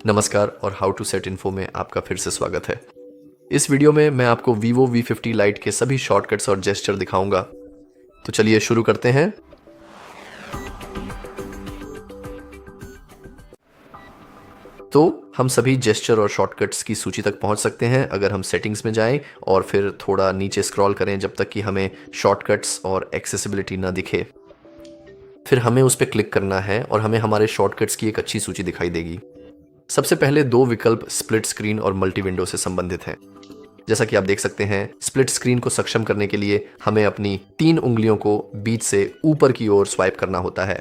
नमस्कार और how to set info में आपका फिर से स्वागत है। इस वीडियो में मैं आपको Vivo V50 Lite के सभी शॉर्टकट्स और जेस्चर दिखाऊंगा। तो चलिए शुरू करते हैं। तो हम सभी जेस्चर और शॉर्टकट्स की सूची तक पहुंच सकते हैं अगर हम सेटिंग्स में जाएं और फिर थोड़ा नीचे स्क्रॉल करें जब तक कि हमें शॉर्टकट्स और एक्सेसिबिलिटी ना दिखे। फिर हमें उस पर क्लिक करना है और हमें हमारे शॉर्टकट्स की एक अच्छी सूची दिखाई देगी। सबसे पहले दो विकल्प स्प्लिट स्क्रीन और मल्टी विंडो से संबंधित हैं। जैसा कि आप देख सकते हैं, स्प्लिट स्क्रीन को सक्षम करने के लिए हमें अपनी 3 उंगलियों को बीच से ऊपर की ओर स्वाइप करना होता है।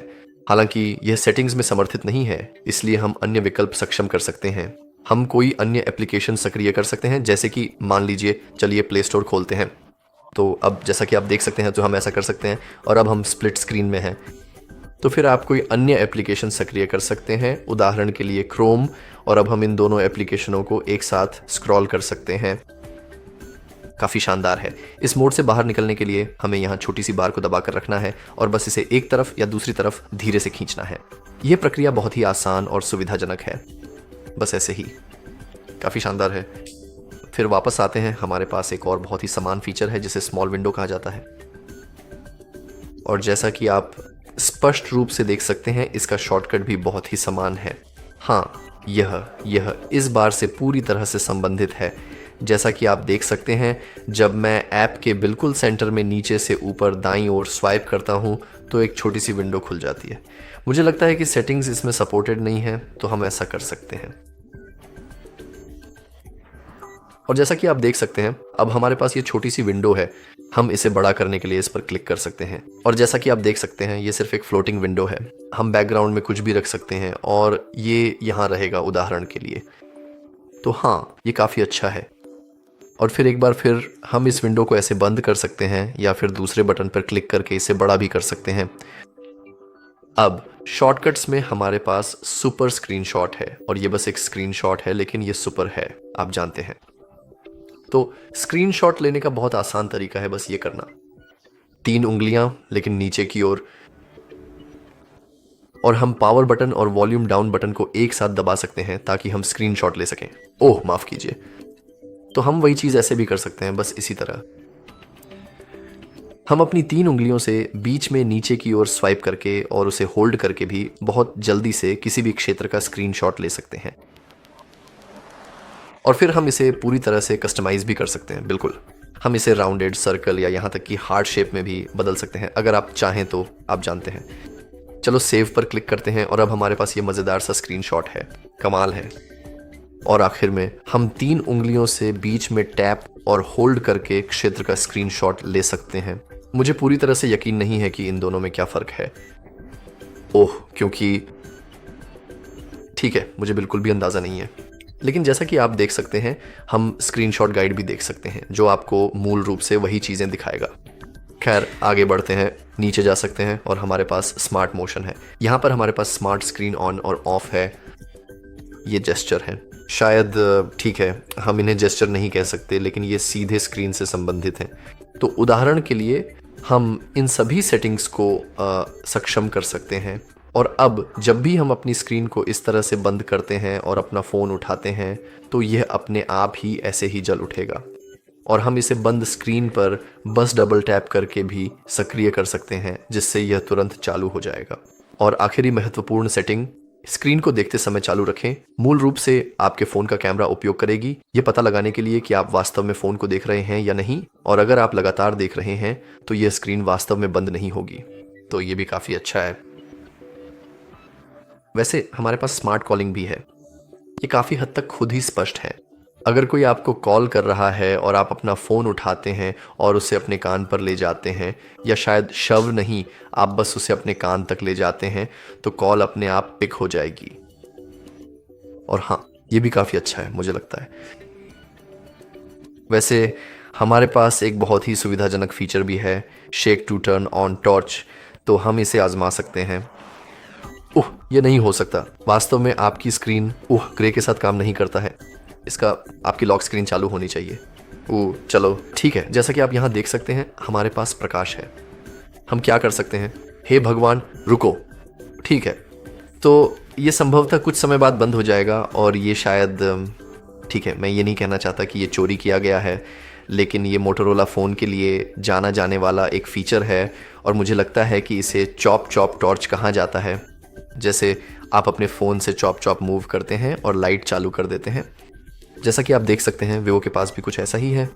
हालांकि यह सेटिंग्स में समर्थित नहीं है, इसलिए हम अन्य विकल्प सक्षम कर सकते हैं। हम कोई अन्य एप्लीकेशन सक्रिय कर सकते हैं, जैसे कि मान लीजिए चलिए प्ले स्टोर खोलते हैं। तो अब जैसा कि आप देख सकते हैं तो हम ऐसा कर सकते हैं और अब हम स्प्लिट स्क्रीन में हैं। तो फिर आप कोई अन्य एप्लीकेशन सक्रिय कर सकते हैं, उदाहरण के लिए क्रोम, और अब हम इन दोनों एप्लीकेशनों को एक साथ स्क्रॉल कर सकते हैं। काफ़ी शानदार है। इस मोड से बाहर निकलने के लिए हमें यहाँ छोटी सी बार को दबाकर रखना है और बस इसे एक तरफ या दूसरी तरफ धीरे से खींचना है। यह प्रक्रिया बहुत ही आसान और सुविधाजनक है। बस ऐसे ही, काफ़ी शानदार है। फिर वापस आते हैं, हमारे पास एक और बहुत ही समान फीचर है जिसे स्मॉल विंडो कहा जाता है। और जैसा कि आप स्पष्ट रूप से देख सकते हैं, इसका शॉर्टकट भी बहुत ही समान है। हाँ, यह इस बार से पूरी तरह से संबंधित है। जैसा कि आप देख सकते हैं, जब मैं ऐप के बिल्कुल सेंटर में नीचे से ऊपर दाईं ओर स्वाइप करता हूं तो एक छोटी सी विंडो खुल जाती है। मुझे लगता है कि सेटिंग्स इसमें सपोर्टेड नहीं है, तो हम ऐसा कर सकते हैं। और जैसा कि आप देख सकते हैं, अब हमारे पास ये छोटी सी विंडो है। हम इसे बड़ा करने के लिए इस पर क्लिक कर सकते हैं। और जैसा कि आप देख सकते हैं, ये सिर्फ एक फ्लोटिंग विंडो है। हम बैकग्राउंड में कुछ भी रख सकते हैं और ये यहाँ रहेगा उदाहरण के लिए। तो हाँ, ये काफ़ी अच्छा है। और फिर एक बार फिर हम इस विंडो को ऐसे बंद कर सकते हैं या फिर दूसरे बटन पर क्लिक करके इसे बड़ा भी कर सकते हैं। अब शॉर्टकट्स में हमारे पास सुपर स्क्रीनशॉट है, और ये बस एक स्क्रीनशॉट है, लेकिन ये सुपर है, आप जानते हैं। तो स्क्रीनशॉट लेने का बहुत आसान तरीका है, बस ये करना। 3 उंगलियां लेकिन नीचे की ओर, और हम पावर बटन और वॉल्यूम डाउन बटन को एक साथ दबा सकते हैं ताकि हम स्क्रीनशॉट ले सकें। ओह माफ कीजिए। तो हम वही चीज ऐसे भी कर सकते हैं, बस इसी तरह। हम अपनी 3 उंगलियों से बीच में नीचे की ओर स्वाइप करके और उसे होल्ड करके भी बहुत जल्दी से किसी भी क्षेत्र का स्क्रीनशॉट ले सकते हैं। और फिर हम इसे पूरी तरह से कस्टमाइज भी कर सकते हैं। बिल्कुल, हम इसे राउंडेड, सर्कल या यहाँ तक कि हार्ट शेप में भी बदल सकते हैं अगर आप चाहें तो, आप जानते हैं। चलो सेव पर क्लिक करते हैं और अब हमारे पास ये मज़ेदार सा स्क्रीनशॉट है। कमाल है। और आखिर में हम 3 उंगलियों से बीच में टैप और होल्ड करके क्षेत्र का स्क्रीनशॉट ले सकते हैं। मुझे पूरी तरह से यकीन नहीं है कि इन दोनों में क्या फ़र्क है। ओह, क्योंकि ठीक है, मुझे बिल्कुल भी अंदाज़ा नहीं है। लेकिन जैसा कि आप देख सकते हैं, हम स्क्रीनशॉट गाइड भी देख सकते हैं जो आपको मूल रूप से वही चीज़ें दिखाएगा। खैर, आगे बढ़ते हैं, नीचे जा सकते हैं और हमारे पास स्मार्ट मोशन है। यहाँ पर हमारे पास स्मार्ट स्क्रीन ऑन और ऑफ है। ये जेस्चर है, शायद ठीक है, हम इन्हें जेस्चर नहीं कह सकते, लेकिन ये सीधे स्क्रीन से संबंधित हैं। तो उदाहरण के लिए हम इन सभी सेटिंग्स को सक्षम कर सकते हैं। और अब जब भी हम अपनी स्क्रीन को इस तरह से बंद करते हैं और अपना फ़ोन उठाते हैं तो यह अपने आप ही ऐसे ही जल उठेगा। और हम इसे बंद स्क्रीन पर बस डबल टैप करके भी सक्रिय कर सकते हैं, जिससे यह तुरंत चालू हो जाएगा। और आखिरी महत्वपूर्ण सेटिंग, स्क्रीन को देखते समय चालू रखें, मूल रूप से आपके फ़ोन का कैमरा उपयोग करेगी ये पता लगाने के लिए कि आप वास्तव में फ़ोन को देख रहे हैं या नहीं। और अगर आप लगातार देख रहे हैं तो यह स्क्रीन वास्तव में बंद नहीं होगी। तो ये भी काफ़ी अच्छा है। वैसे हमारे पास स्मार्ट कॉलिंग भी है। ये काफ़ी हद तक खुद ही स्पष्ट है। अगर कोई आपको कॉल कर रहा है और आप अपना फ़ोन उठाते हैं और उसे अपने कान पर ले जाते हैं, या शायद शव नहीं, आप बस उसे अपने कान तक ले जाते हैं, तो कॉल अपने आप पिक हो जाएगी। और हाँ, ये भी काफ़ी अच्छा है, मुझे लगता है। वैसे हमारे पास एक बहुत ही सुविधाजनक फीचर भी है, shake to turn on torch. तो हम इसे आजमा सकते हैं। ओह, ये नहीं हो सकता। वास्तव में आपकी स्क्रीन ग्रे के साथ काम नहीं करता है। इसका आपकी लॉक स्क्रीन चालू होनी चाहिए। चलो ठीक है, जैसा कि आप यहाँ देख सकते हैं, हमारे पास प्रकाश है। हम क्या कर सकते हैं? हे भगवान रुको। ठीक है, तो ये संभवतः कुछ समय बाद बंद हो जाएगा और ये शायद ठीक है, मैं ये नहीं कहना चाहता कि ये चोरी किया गया है, लेकिन ये मोटोरोला फ़ोन के लिए जाना जाने वाला एक फ़ीचर है और मुझे लगता है कि इसे चॉप चॉप टॉर्च कहा जाता है। जैसे आप अपने फ़ोन से चॉप चॉप मूव करते हैं और लाइट चालू कर देते हैं। जैसा कि आप देख सकते हैं वीवो के पास भी कुछ ऐसा ही है।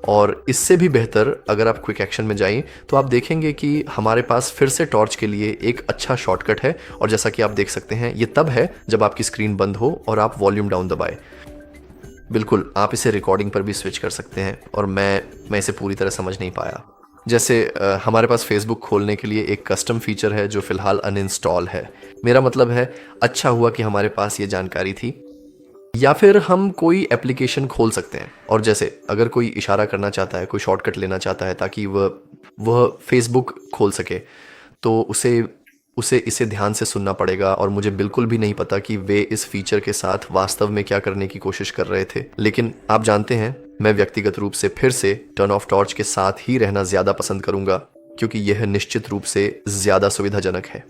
और इससे भी बेहतर अगर आप क्विक एक्शन में जाइए तो आप देखेंगे कि हमारे पास फिर से टॉर्च के लिए एक अच्छा शॉर्टकट है। और जैसा कि आप देख सकते हैं ये तब है जब आपकी स्क्रीन बंद हो और आप वॉल्यूम डाउन दबाएं। बिल्कुल, आप इसे रिकॉर्डिंग पर भी स्विच कर सकते हैं और मैं इसे पूरी तरह समझ नहीं पाया। जैसे हमारे पास फेसबुक खोलने के लिए एक कस्टम फीचर है जो फ़िलहाल अनइंस्टॉल है। मेरा मतलब है अच्छा हुआ कि हमारे पास ये जानकारी थी। या फिर हम कोई एप्लीकेशन खोल सकते हैं और जैसे अगर कोई इशारा करना चाहता है, कोई शॉर्टकट लेना चाहता है ताकि वह फेसबुक खोल सके, तो उसे इसे ध्यान से सुनना पड़ेगा। और मुझे बिल्कुल भी नहीं पता कि वे इस फीचर के साथ वास्तव में क्या करने की कोशिश कर रहे थे। लेकिन आप जानते हैं, मैं व्यक्तिगत रूप से फिर से टर्न ऑफ टॉर्च के साथ ही रहना ज़्यादा पसंद करूंगा क्योंकि यह निश्चित रूप से ज़्यादा सुविधाजनक है।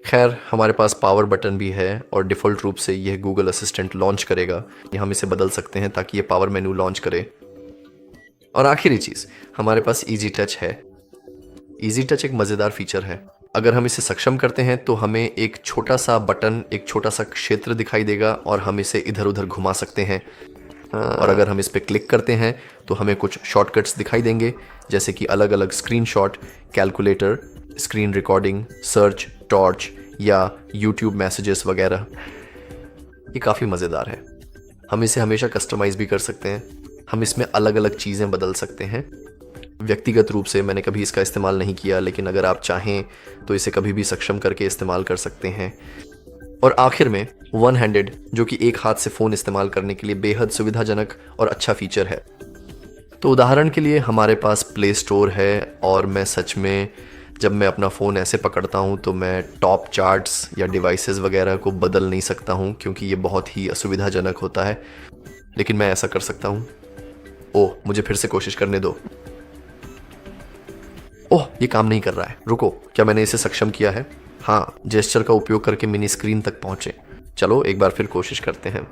खैर, हमारे पास पावर बटन भी है और डिफ़ॉल्ट रूप से यह गूगल असिस्टेंट लॉन्च करेगा। हम इसे बदल सकते हैं ताकि ये पावर मेनू लॉन्च करे। और आखिरी चीज़, हमारे पास ईजी टच है। ईजी टच एक मज़ेदार फीचर है। अगर हम इसे सक्षम करते हैं तो हमें एक छोटा सा बटन, एक छोटा सा क्षेत्र दिखाई देगा और हम इसे इधर उधर घुमा सकते हैं। और अगर हम इस पर क्लिक करते हैं तो हमें कुछ शॉर्टकट्स दिखाई देंगे, जैसे कि अलग अलग screenshot, calculator, screen recording, search, torch या यूट्यूब मैसेजेस वगैरह। ये काफ़ी मज़ेदार है। हम इसे हमेशा कस्टमाइज़ भी कर सकते हैं। हम इसमें अलग अलग चीज़ें बदल सकते हैं। व्यक्तिगत रूप से मैंने कभी इसका इस्तेमाल नहीं किया, लेकिन अगर आप चाहें तो इसे कभी भी सक्षम करके इस्तेमाल कर सकते हैं। और आखिर में वन हैंडेड, जो कि एक हाथ से फ़ोन इस्तेमाल करने के लिए बेहद सुविधाजनक और अच्छा फीचर है। तो उदाहरण के लिए हमारे पास प्ले स्टोर है और मैं सच में जब मैं अपना फ़ोन ऐसे पकड़ता हूँ तो मैं टॉप चार्ट्स या डिवाइसेस वगैरह को बदल नहीं सकता हूँ क्योंकि ये बहुत ही असुविधाजनक होता है, लेकिन मैं ऐसा कर सकता हूँ। ओह, मुझे फिर से कोशिश करने दो। ओह, ये काम नहीं कर रहा है। रुको, क्या मैंने इसे सक्षम किया है? हाँ, जेस्चर का उपयोग करके मिनी स्क्रीन तक पहुँचे। चलो एक बार फिर कोशिश करते हैं।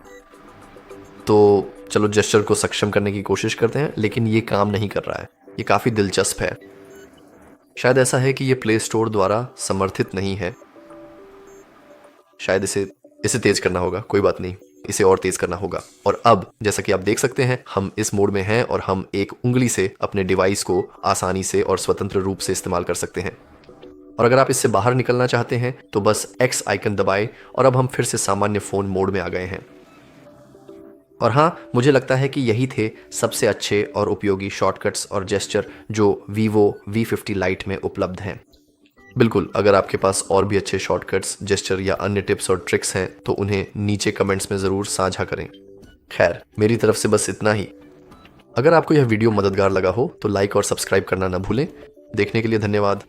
तो चलो जेस्चर को सक्षम करने की कोशिश करते हैं, लेकिन ये काम नहीं कर रहा है। ये काफ़ी दिलचस्प है। शायद ऐसा है कि ये प्ले स्टोर द्वारा समर्थित नहीं है। शायद इसे तेज करना होगा। कोई बात नहीं, इसे और तेज करना होगा। और अब जैसा कि आप देख सकते हैं, हम इस मोड में हैं और हम एक उंगली से अपने डिवाइस को आसानी से और स्वतंत्र रूप से इस्तेमाल कर सकते हैं। और अगर आप इससे बाहर निकलना चाहते हैं तो बस एक्स आइकन दबाएं और अब हम फिर से सामान्य फ़ोन मोड में आ गए हैं। और हाँ, मुझे लगता है कि यही थे सबसे अच्छे और उपयोगी शॉर्टकट्स और जेस्चर जो Vivo V50 Lite में उपलब्ध हैं। बिल्कुल, अगर आपके पास और भी अच्छे शॉर्टकट्स, जेस्चर या अन्य टिप्स और ट्रिक्स हैं तो उन्हें नीचे कमेंट्स में ज़रूर साझा करें। खैर, मेरी तरफ से बस इतना ही। अगर आपको यह वीडियो मददगार लगा हो तो लाइक और सब्सक्राइब करना न भूलें। देखने के लिए धन्यवाद।